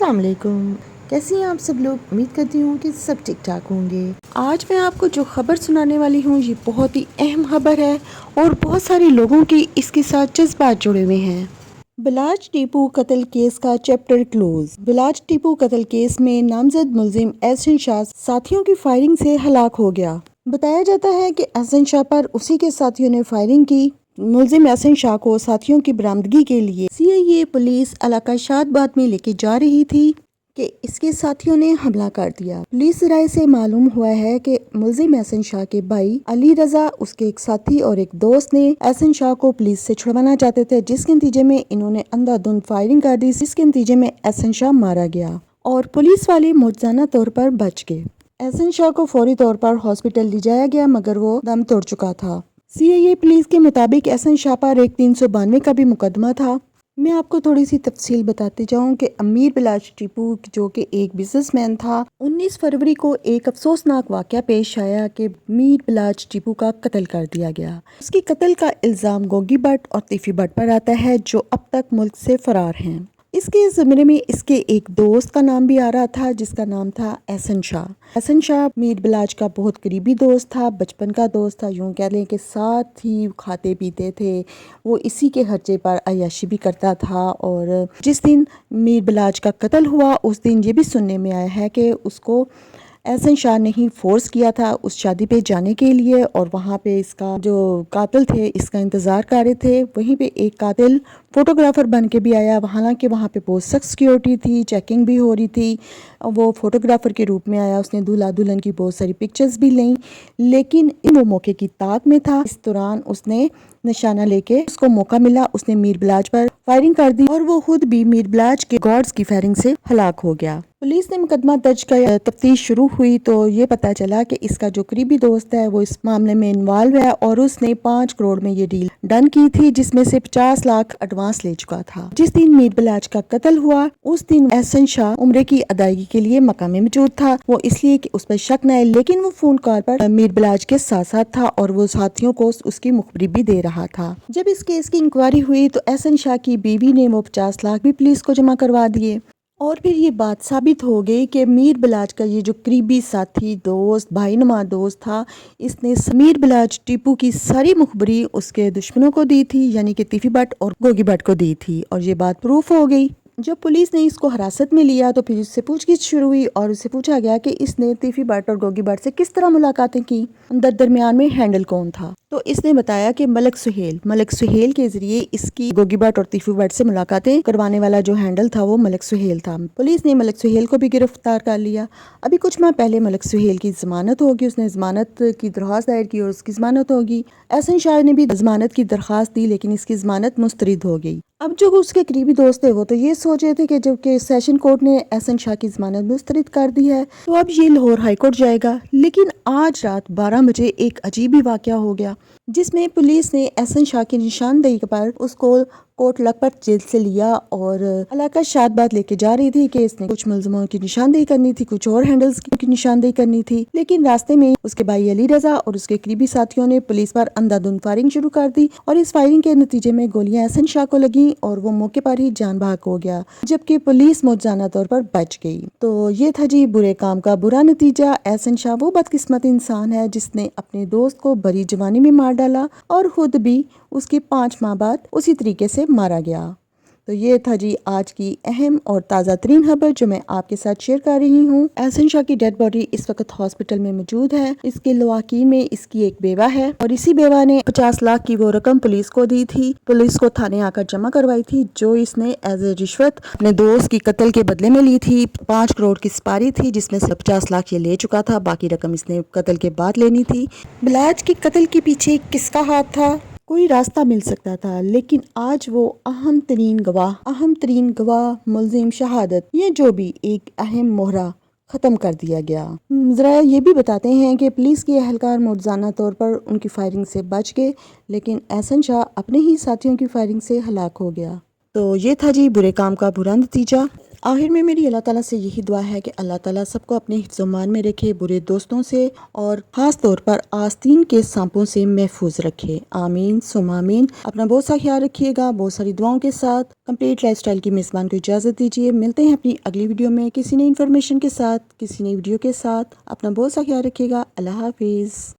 अस्सलाम वालेकुम। कैसी हैं आप सब लोग? उम्मीद करती हूँ कि सब ठीक ठाक होंगे। आज मैं आपको जो खबर सुनाने वाली हूँ ये बहुत ही अहम खबर है और बहुत सारे लोगों के इसके साथ जज्बात जुड़े हुए हैं। बिलाज टीपू कत्ल केस का चैप्टर क्लोज। बिलाज टीपू कत्ल केस में नामजद मुलजिम एहसन शाह साथियों की फायरिंग से हलाक हो गया। बताया जाता है कि एहसन शाह पर उसी के साथियों ने फायरिंग की। मुलजिम एहसन शाह को साथियों की बरामदगी के लिए सीआईए पुलिस इलाका शादबाद में लेके जा रही थी कि इसके साथियों ने हमला कर दिया। पुलिस राय से मालूम हुआ है कि मुलजिम एहसन शाह के भाई अली रजा, उसके एक साथी और एक दोस्त ने एहसन शाह को पुलिस से छुड़वाना चाहते थे, जिसके नतीजे में इन्होंने अंधाधुंध फायरिंग कर दी, जिसके नतीजे में एहसन शाह मारा गया और पुलिस वाले मुआवजाना तौर पर बच गए। एहसन शाह को फौरी तौर पर हॉस्पिटल ले जाया गया मगर वो दम तोड़ चुका था। सीआईए पुलिस के मुताबिक एहसन शाह पर एक 392 का भी मुकदमा था। मैं आपको थोड़ी सी तफसील बताती जाऊं कि अमीर बिलाज टीपू जो कि एक बिजनेसमैन था, 19 फरवरी को एक अफसोसनाक वाक़या पेश आया कि अमीर बिलाज टीपू का कत्ल कर दिया गया। उसकी कत्ल का इल्ज़ाम गोगी भट्ट और तीफी भट्ट पर आता है जो अब तक मुल्क से फरार हैं। इसके ज़िम्मे में इसके एक दोस्त का नाम भी आ रहा था जिसका नाम था एहसन शाह। एहसन शाह मीर बिलाज का बहुत करीबी दोस्त था, बचपन का दोस्त था, यूँ कह लें कि साथ ही खाते पीते थे। वो इसी के खर्चे पर अय्याशी भी करता था और जिस दिन मीर बिलाज का कत्ल हुआ उस दिन ये भी सुनने में आया है कि उसको एहसन शाह ने ही फोर्स किया था उस शादी पे जाने के लिए और वहाँ पे इसका जो कातिल थे इसका इंतज़ार कर रहे थे। वहीं पे एक कातिल फोटोग्राफर बन के भी आया, हालांकि वहाँ पे बहुत सख्त सिक्योरिटी थी, चेकिंग भी हो रही थी। वो फोटोग्राफर के रूप में आया, उसने दूल्हा दुल्हन की बहुत सारी पिक्चर्स भी लीं, लेकिन वो मौके की ताक में था। इस दौरान उसने निशाना लेके उसको मौका मिला, उसने मीर बिलाज पर फायरिंग कर दी और वो खुद भी मीर बिलाज के गार्ड्स की फायरिंग से हलाक हो गया। पुलिस ने मुकदमा दर्ज कर तफ्तीश शुरू हुई तो ये पता चला कि इसका जो करीबी दोस्त है वो इस मामले में इन्वॉल्व है और उसने 5 करोड़ में ये डील डन की थी, जिसमें से 50 लाख एडवांस ले चुका था। जिस दिन मीर बिलाज का कत्ल हुआ उस दिन एहसन शाह उम्रे की अदायगी के लिए मक्का में मौजूद था। वो इसलिए कि उस पर शक न आए, लेकिन वो फोन कॉल पर मीर बिलाज के साथ साथ था और वो साथियों को उसकी मुखबरी भी दे रहा था। जब इस केस की इंक्वायरी हुई तो एहसन शाह की बीवी ने वो 50 लाख भी पुलिस को जमा करवा दिए और फिर ये बात साबित हो गई कि मीर बिलाज का ये जो करीबी साथी दोस्त भाई नुमा दोस्त था, इसने मीर बिलाज टीपू की सारी मुखबरी उसके दुश्मनों को दी थी, यानी कि तीफी भट्ट और गोगी भट्ट को दी थी और ये बात प्रूफ हो गई। जब पुलिस ने इसको हिरासत में लिया तो फिर उससे पूछगिछ शुरू हुई और उससे पूछा गया कि इसने तीफी भट्ट और गोगी भट्ट से किस तरह मुलाकातें की, दरमियान में हैंडल कौन था। तो इसने बताया कि मलक सुहेल के जरिए इसकी गोगी भट्ट और तीफी भट्ट से मुलाकातें करवाने वाला जो हैंडल था वो मलक सुहेल था। पुलिस ने मलक सुहेल को भी गिरफ्तार कर लिया। अभी कुछ माह पहले मलक सुहेल की जमानत होगी, उसने जमानत की दरख्वास्त दायर की और उसकी जमानत होगी। एहसन शाह ने भी जमानत की दरख्वास्त दी लेकिन इसकी जमानत मुस्तरद हो गई। अब जो उसके करीबी दोस्त थे वो तो ये सोच रहे थे कि जबकि सेशन कोर्ट ने एहसन शाह की जमानत मुस्तरद कर दी है तो अब ये लाहौर हाई कोर्ट जाएगा। लेकिन आज रात 12 बजे एक अजीब ही वाकया हो गया जिसमें पुलिस ने एहसन शाह की निशानदेही पर उसको कोर्ट लखपत जेल से लिया और इलाका शादबाद लेके जा रही थी कि इसने कुछ मुलजमों की निशानदेही करनी थी, कुछ और हैंडल्स की निशानदेही करनी थी। लेकिन रास्ते में उसके भाई अली रजा और उसके करीबी साथियों ने पुलिस पर अंधाधुंध फायरिंग शुरू कर दी और इस फायरिंग के नतीजे में गोलियां एहसन शाह को लगी और वो मौके पर ही जान बहक हो गया, जबकि पुलिस मौजाना तौर पर बच गई। तो ये था जी बुरे काम का बुरा नतीजा। एहसन शाह वो बदकिस्मत इंसान है जिसने अपने दोस्त को बड़ी जवानी में मार डाला और खुद भी उसके 5 माह बाद उसी तरीके से मारा गया। तो ये था जी आज की अहम और ताज़ा तरीन खबर जो मैं आपके साथ शेयर कर रही हूँ। एहसन शाह की डेड बॉडी इस वक्त हॉस्पिटल में मौजूद है। इसके लवाकीन में इसकी एक बेवा है और इसी बेवा ने 50 लाख की वो रकम पुलिस को दी थी, पुलिस को थाने आकर जमा करवाई थी, जो इसने एज ए रिश्वत अपने दोस्त की कत्ल के बदले में ली थी। 5 करोड़ की सुपारी थी जिसमें से 50 लाख ये ले चुका था, बाकी रकम इसने कत्ल के बाद लेनी थी। बिलाज की कत्ल के पीछे किसका हाथ था? कोई रास्ता मिल सकता था, लेकिन आज वो अहम तरीन गवाह मुलजिम शहादत, ये जो भी एक अहम मोहरा ख़त्म कर दिया गया। ज़रा ये भी बताते हैं कि पुलिस के एहलकार मुआवजाना तौर पर उनकी फायरिंग से बच गए, लेकिन एहसन शाह अपने ही साथियों की फायरिंग से हलाक हो गया। तो ये था जी बुरे काम का बुरा नतीजा। آخر میں میری اللہ تعالیٰ سے یہی دعا ہے کہ اللہ تعالیٰ سب کو اپنے حفظ و امان میں رکھے، برے دوستوں سے اور خاص طور پر آستین کے سانپوں سے محفوظ رکھے۔ آمین ثم آمین۔ اپنا بہت سا خیال رکھیے گا، بہت ساری دعاؤں کے ساتھ۔ کمپلیٹ لائف سٹائل کی میزبان کو اجازت دیجیے، ملتے ہیں اپنی اگلی ویڈیو میں کسی نئی انفارمیشن کے ساتھ، کسی نئی ویڈیو کے ساتھ۔ اپنا بہت سا خیال رکھیے گا۔ اللہ حافظ۔